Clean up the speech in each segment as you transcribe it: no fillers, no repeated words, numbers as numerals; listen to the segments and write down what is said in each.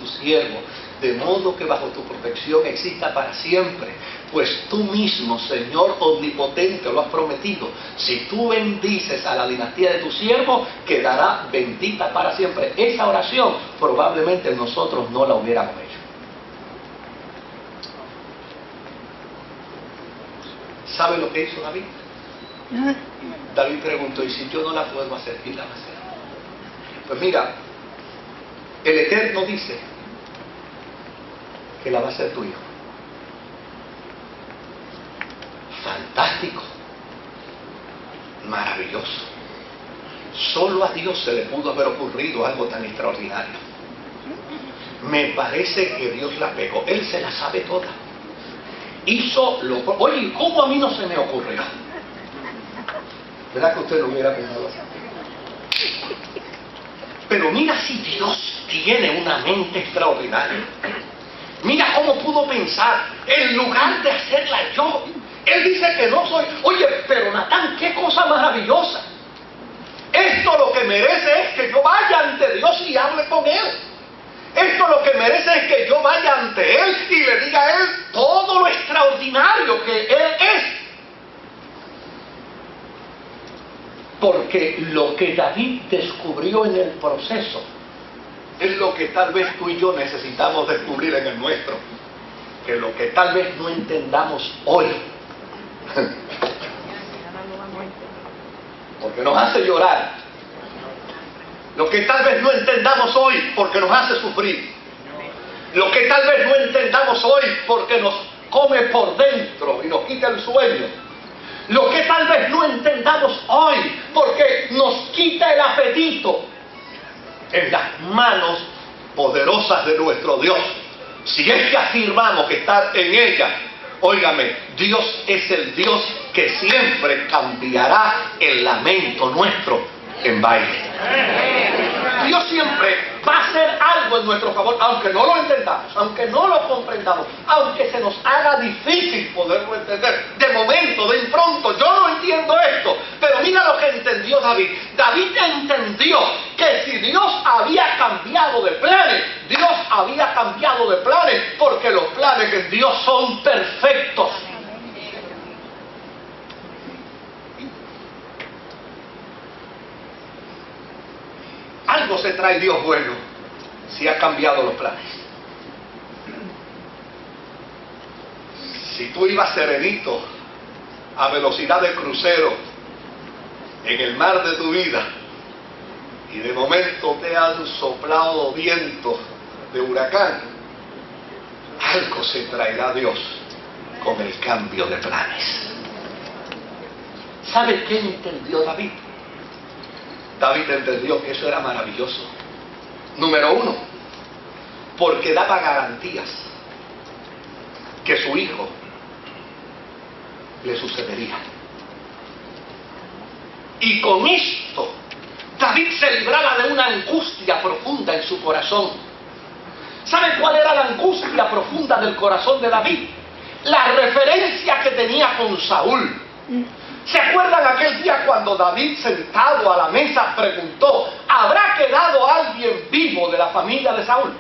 siervo, de modo que bajo tu protección exista para siempre. Pues tú mismo, Señor omnipotente, lo has prometido. Si tú bendices a la dinastía de tu siervo, quedará bendita para siempre. Esa oración probablemente nosotros no la hubiéramos hecho. ¿Sabe lo que hizo David? David preguntó, ¿y si yo no la puedo hacer, quién la va a hacer? Pues mira, el Eterno dice que la va a hacer tu hijo. Fantástico, maravilloso. Solo a Dios se le pudo haber ocurrido algo tan extraordinario. Me parece que Dios la pegó. Él se la sabe toda. Hizo lo... Oye, ¿cómo a mí no se me ocurrió? ¿Verdad que usted lo hubiera pensado así? Pero mira si Dios tiene una mente extraordinaria. Mira cómo pudo pensar, en lugar de hacerla yo. Él dice que no soy... Oye, pero Natán, qué cosa maravillosa. Esto lo que merece es que yo vaya ante Dios y hable con Él. Esto lo que merece es que yo vaya ante Él y le diga a Él todo lo extraordinario que Él es. Porque lo que David descubrió en el proceso es lo que tal vez tú y yo necesitamos descubrir en el nuestro. Que lo que tal vez no entendamos hoy, porque nos hace llorar, lo que tal vez no entendamos hoy porque nos hace sufrir, lo que tal vez no entendamos hoy porque nos come por dentro y nos quita el sueño, lo que tal vez no entendamos hoy porque nos quita el apetito, en las manos poderosas de nuestro Dios. Si es que afirmamos que está en ella, óigame, Dios es el Dios que siempre cambiará el lamento nuestro en baile. Dios siempre va a hacer algo en nuestro favor, aunque no lo entendamos, aunque no lo comprendamos, aunque se nos haga difícil poderlo entender. De momento, de pronto, yo no entiendo esto, pero mira lo que entendió David. David entendió que si Dios había cambiado de planes, Dios había cambiado de planes, porque los planes de Dios son perfectos. Algo se trae Dios bueno si ha cambiado los planes. Si tú ibas serenito a velocidad de crucero en el mar de tu vida y de momento te han soplado vientos de huracán, algo se traerá Dios con el cambio de planes. ¿Sabe qué entendió David? David entendió que eso era maravilloso. Número uno, porque daba garantías que su hijo le sucedería. Y con esto, David se libraba de una angustia profunda en su corazón. ¿Sabe cuál era la angustia profunda del corazón de David? La referencia que tenía con Saúl. ¿Se acuerdan aquel día cuando David, sentado a la mesa, preguntó: ¿habrá quedado alguien vivo de la familia de Saúl?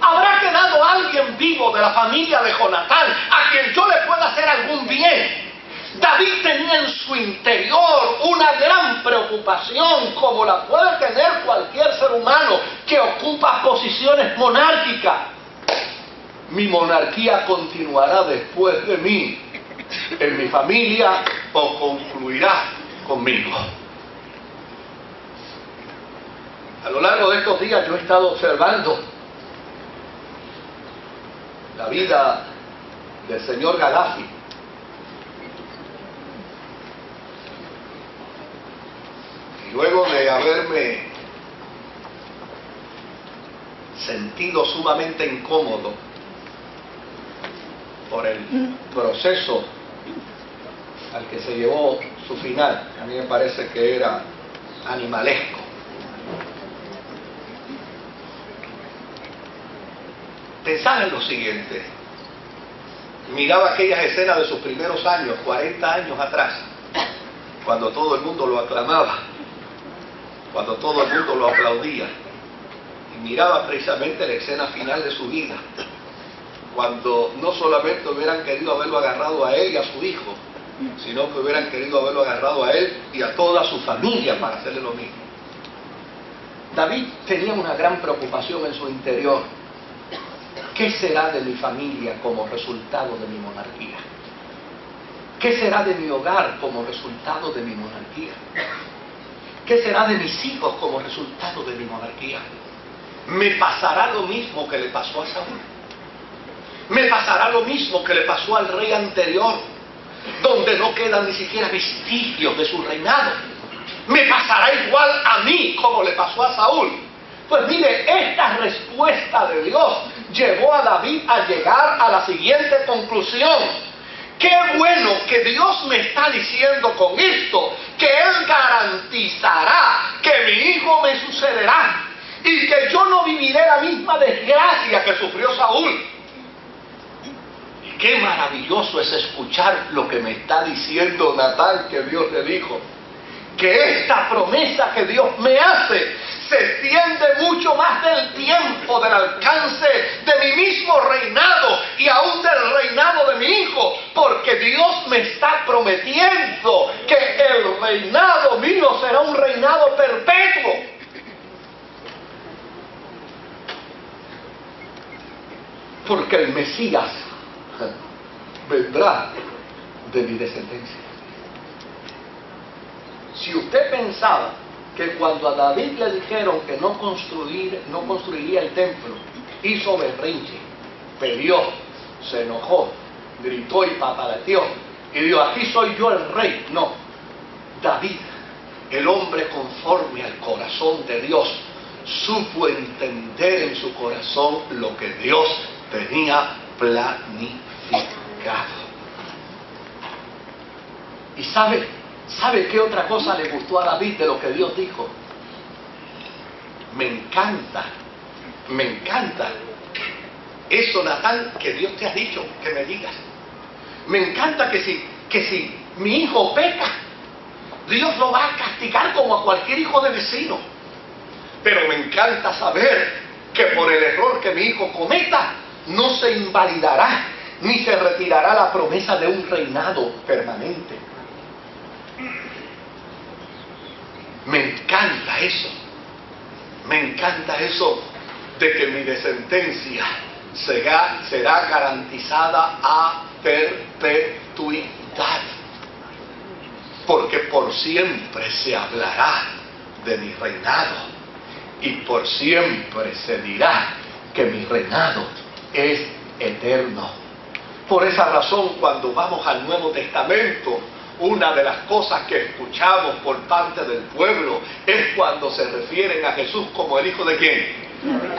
¿Habrá quedado alguien vivo de la familia de Jonatán a quien yo le pueda hacer algún bien? David tenía en su interior una gran preocupación, como la puede tener cualquier ser humano que ocupa posiciones monárquicas. Mi monarquía continuará después de mí en mi familia o concluirá conmigo. A lo largo de estos días yo he estado observando la vida del señor Gaddafi. Y luego de haberme sentido sumamente incómodo por el proceso al que se llevó su final, a mí me parece que era animalesco. Pensaba en lo siguiente: miraba aquellas escenas de sus primeros años, 40 años atrás, cuando todo el mundo lo aclamaba, cuando todo el mundo lo aplaudía, y miraba precisamente la escena final de su vida, cuando no solamente hubieran querido haberlo agarrado a él y a su hijo, sino que hubieran querido haberlo agarrado a él y a toda su familia para hacerle lo mismo. David tenía una gran preocupación en su interior. ¿Qué será de mi familia como resultado de mi monarquía? ¿Qué será de mi hogar como resultado de mi monarquía? ¿Qué será de mis hijos como resultado de mi monarquía? ¿Me pasará lo mismo que le pasó a Saúl? ¿Me pasará lo mismo que le pasó al rey anterior, donde no quedan ni siquiera vestigios de su reinado? ¿Me pasará igual a mí como le pasó a Saúl? Pues mire, esta respuesta de Dios llevó a David a llegar a la siguiente conclusión. Qué bueno que Dios me está diciendo con esto, que Él garantizará que mi hijo me sucederá y que yo no viviré la misma desgracia que sufrió Saúl. Y qué maravilloso es escuchar lo que me está diciendo Natán, que Dios le dijo. Que esta promesa que Dios me hace se extiende mucho más del tiempo, del alcance de mi mismo reinado y aún del reinado de mi hijo, porque Dios me está prometiendo que el reinado mío será un reinado perpetuo. Porque el Mesías vendrá de mi descendencia. Si usted pensaba que cuando a David le dijeron que no construiría el templo, hizo berrinche, peleó, se enojó, gritó y pataleteó, y dijo, aquí soy yo el rey. No, David, el hombre conforme al corazón de Dios, supo entender en su corazón lo que Dios tenía planificado. Y ¿sabe qué otra cosa le gustó a David de lo que Dios dijo? Me encanta eso, Natán, que Dios te ha dicho que me digas. Me encanta que si mi hijo peca, Dios lo va a castigar como a cualquier hijo de vecino. Pero me encanta saber que por el error que mi hijo cometa, no se invalidará ni se retirará la promesa de un reinado permanente. Me encanta eso de que mi descendencia será garantizada a perpetuidad, porque por siempre se hablará de mi reinado y por siempre se dirá que mi reinado es eterno. Por esa razón, cuando vamos al Nuevo Testamento, una de las cosas que escuchamos por parte del pueblo es cuando se refieren a Jesús como el hijo de ¿quién?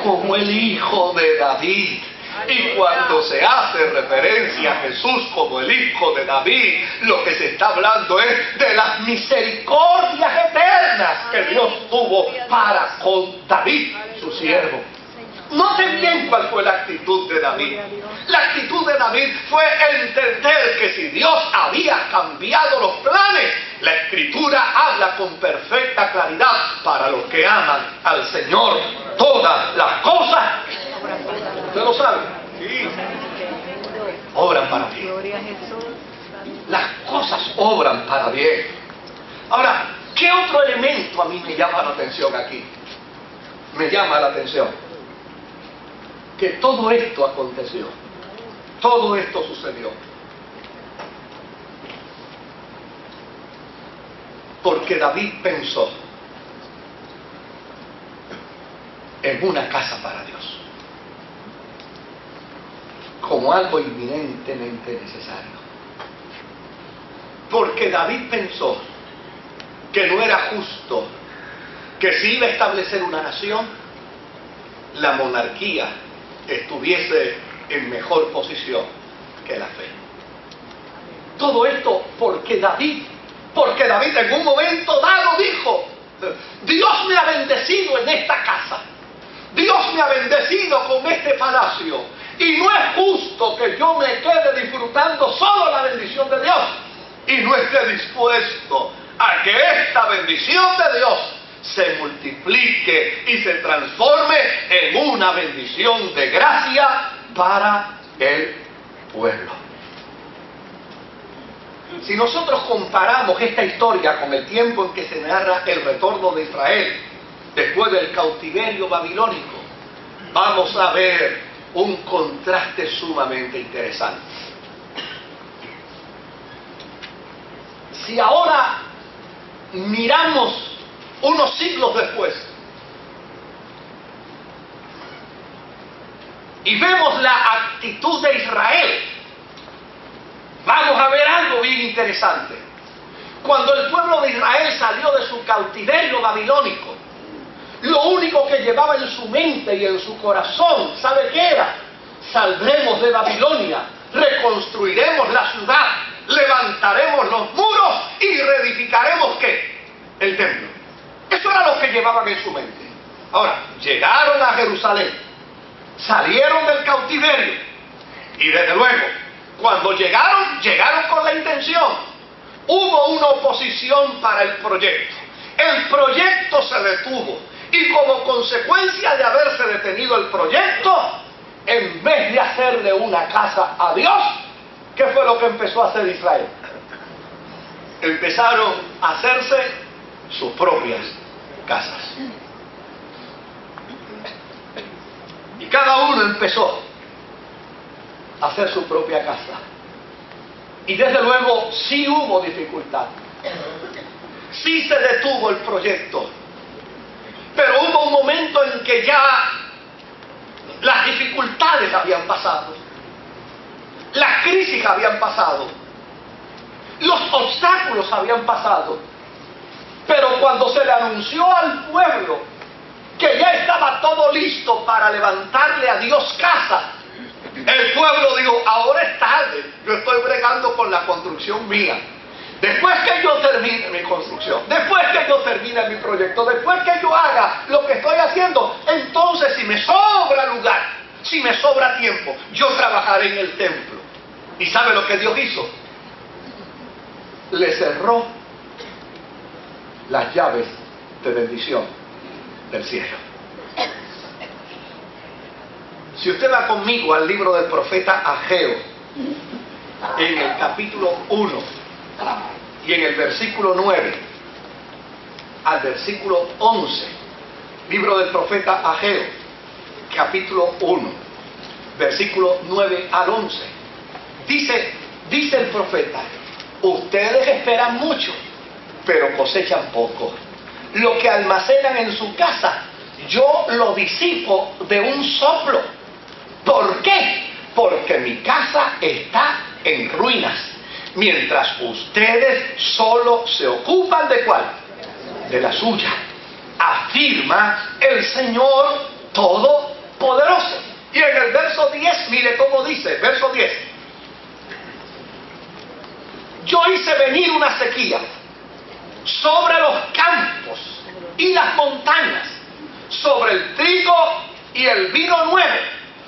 Como el hijo de David. Y cuando se hace referencia a Jesús como el hijo de David, lo que se está hablando es de las misericordias eternas que Dios tuvo para con David, su siervo. Noten bien cuál fue la actitud de David. La actitud de David fue entender que si Dios había cambiado los planes, la Escritura habla con perfecta claridad para los que aman al Señor. Todas las cosas, ¿usted lo sabe? Sí. Obran para bien. Las cosas obran para bien. Ahora, ¿qué otro elemento a mí me llama la atención aquí? Me llama la atención que todo esto aconteció, todo esto sucedió, porque David pensó en una casa para Dios, como algo inminentemente necesario. Porque David pensó que no era justo que si iba a establecer una nación, la monarquía estuviese en mejor posición que la fe. Todo esto porque David en un momento dado dijo, Dios me ha bendecido en esta casa, Dios me ha bendecido con este palacio, y no es justo que yo me quede disfrutando solo la bendición de Dios y no esté dispuesto a que esta bendición de Dios se multiplique y se transforme en una bendición de gracia para el pueblo. Si nosotros comparamos esta historia con el tiempo en que se narra el retorno de Israel después del cautiverio babilónico, vamos a ver un contraste sumamente interesante. Si ahora miramos unos siglos después y vemos la actitud de Israel, vamos a ver algo bien interesante. Cuando el pueblo de Israel salió de su cautiverio babilónico, lo único que llevaba en su mente y en su corazón, ¿sabe qué era? Saldremos de Babilonia, reconstruiremos la ciudad, levantaremos los muros y reedificaremos ¿qué? El templo. Eso era lo que llevaban en su mente. Ahora, llegaron a Jerusalén, salieron del cautiverio y desde luego, cuando llegaron con la intención. Hubo una oposición para el proyecto. El proyecto se detuvo y como consecuencia de haberse detenido el proyecto, en vez de hacerle una casa a Dios, ¿qué fue lo que empezó a hacer Israel? Empezaron a hacerse sus propias casas. Y cada uno empezó a hacer su propia casa. Y desde luego sí hubo dificultad. Sí se detuvo el proyecto. Pero hubo un momento en que ya las dificultades habían pasado. Las crisis habían pasado. Los obstáculos habían pasado. Pero cuando se le anunció al pueblo que ya estaba todo listo para levantarle a Dios casa, el pueblo dijo, ahora es tarde, yo estoy bregando con la construcción mía. Después que yo termine mi construcción, después que yo termine mi proyecto, después que yo haga lo que estoy haciendo, entonces si me sobra lugar, si me sobra tiempo, yo trabajaré en el templo. ¿Y sabe lo que Dios hizo? Le cerró las llaves de bendición del cielo. Si usted va conmigo al libro del profeta Ageo, en el capítulo 1 y en el versículo 9 al versículo 11, libro del profeta Ageo, capítulo 1, versículo 9 al 11, dice el profeta, ustedes esperan mucho, pero cosechan poco. Lo que almacenan en su casa, yo lo disipo de un soplo. ¿Por qué? Porque mi casa está en ruinas, mientras ustedes solo se ocupan ¿de cuál? De la suya, afirma el Señor Todopoderoso. Y en el verso 10, mire cómo dice, verso 10. Yo hice venir una sequía sobre los campos y las montañas, sobre el trigo y el vino nuevo,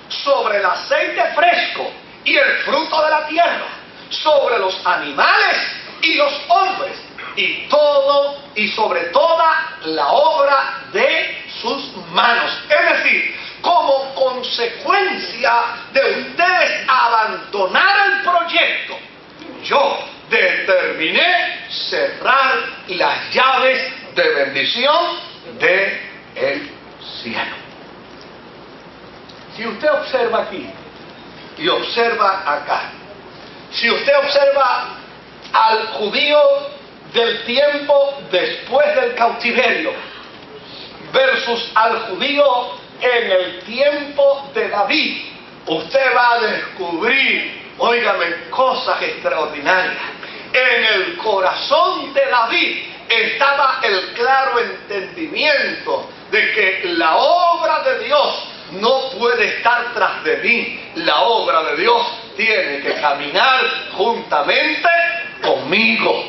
sobre el aceite fresco y el fruto de la tierra, sobre los animales y los hombres, y todo y sobre toda la obra de sus manos. Es decir, como consecuencia de ustedes abandonar el proyecto, yo determiné cerrar las llaves de bendición del cielo. Si usted observa aquí y observa acá, si usted observa al judío del tiempo después del cautiverio versus al judío en el tiempo de David, usted va a descubrir, óigame, cosas extraordinarias. En el corazón de David estaba el claro entendimiento de que la obra de Dios no puede estar tras de mí. La obra de Dios tiene que caminar juntamente conmigo.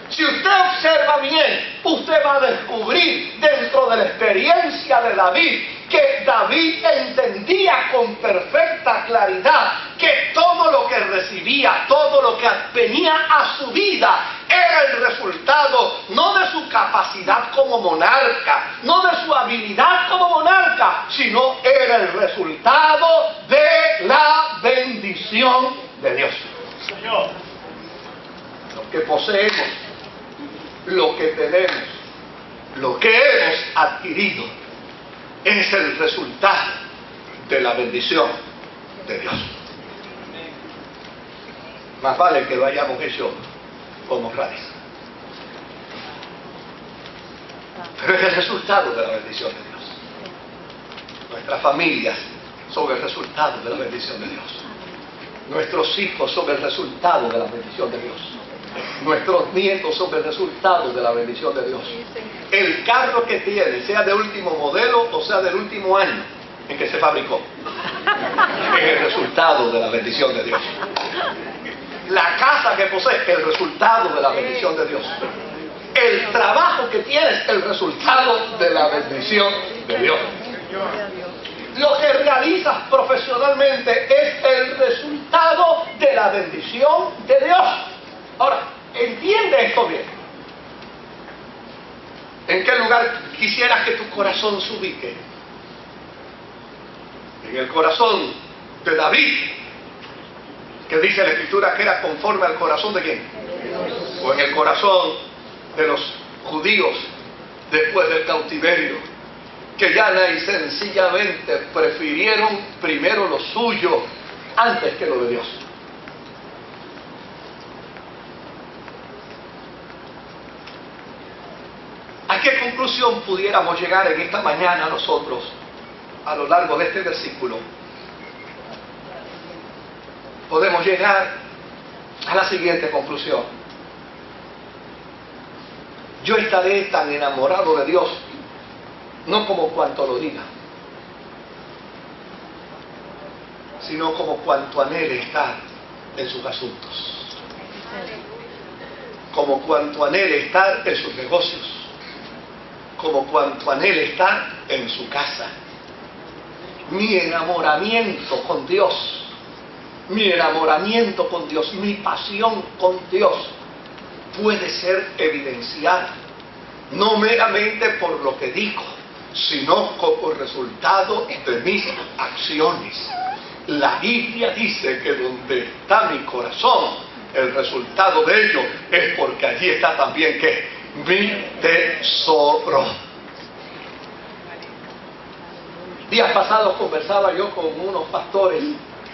Si usted observa bien, usted va a descubrir dentro de la experiencia de David que David entendía con perfecta claridad que todo lo que recibía, todo lo que venía a su vida, era el resultado no de su capacidad como monarca, no de su habilidad como monarca, sino era el resultado de la bendición de Dios. Señor, lo que poseemos, lo que tenemos, lo que hemos adquirido, es el resultado de la bendición de Dios. Más vale que lo hayamos hecho con honradez. Pero es el resultado de la bendición de Dios. Nuestras familias son el resultado de la bendición de Dios. Nuestros hijos son el resultado de la bendición de Dios. Nuestros nietos son el resultado de la bendición de Dios. El carro que tiene, sea de último modelo o sea del último año en que se fabricó, es el resultado de la bendición de Dios. La casa que posees, el resultado de la bendición de Dios. El trabajo que tienes, el resultado de la bendición de Dios. Lo que realizas profesionalmente es el resultado de la bendición de Dios. Ahora, entiende esto bien. ¿En qué lugar quisieras que tu corazón se ubique? En el corazón de David, que dice la Escritura que era conforme al corazón de ¿quién? O en el corazón de los judíos después del cautiverio, que llana y sencillamente prefirieron primero lo suyo antes que lo de Dios. ¿A qué conclusión pudiéramos llegar en esta mañana nosotros a lo largo de este versículo? Podemos llegar a la siguiente conclusión: yo estaré tan enamorado de Dios, no como cuanto lo diga, sino como cuanto anhele estar en sus asuntos, como cuanto anhele estar en sus negocios, como cuanto anhele estar en su casa. Mi enamoramiento con Dios, mi enamoramiento con Dios, mi pasión con Dios puede ser evidenciada no meramente por lo que digo, sino como resultado de mis acciones. La Biblia dice que donde está mi corazón, el resultado de ello es porque allí está también ¿qué? Mi tesoro. Días pasados conversaba yo con unos pastores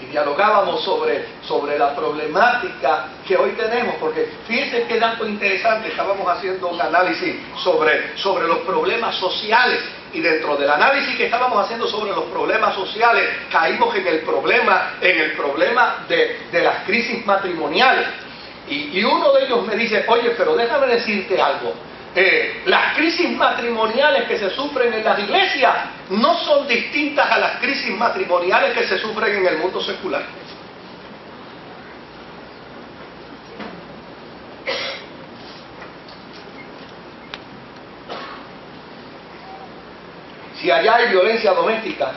y dialogábamos sobre la problemática que hoy tenemos, porque fíjense qué dato interesante. Estábamos haciendo un análisis sobre los problemas sociales, y dentro del análisis que estábamos haciendo sobre los problemas sociales caímos en el problema de las crisis matrimoniales, y uno de ellos me dice: oye, pero déjame decirte algo, las crisis matrimoniales que se sufren en las iglesias no son distintas a las crisis matrimoniales que se sufren en el mundo secular. Si allá hay violencia doméstica,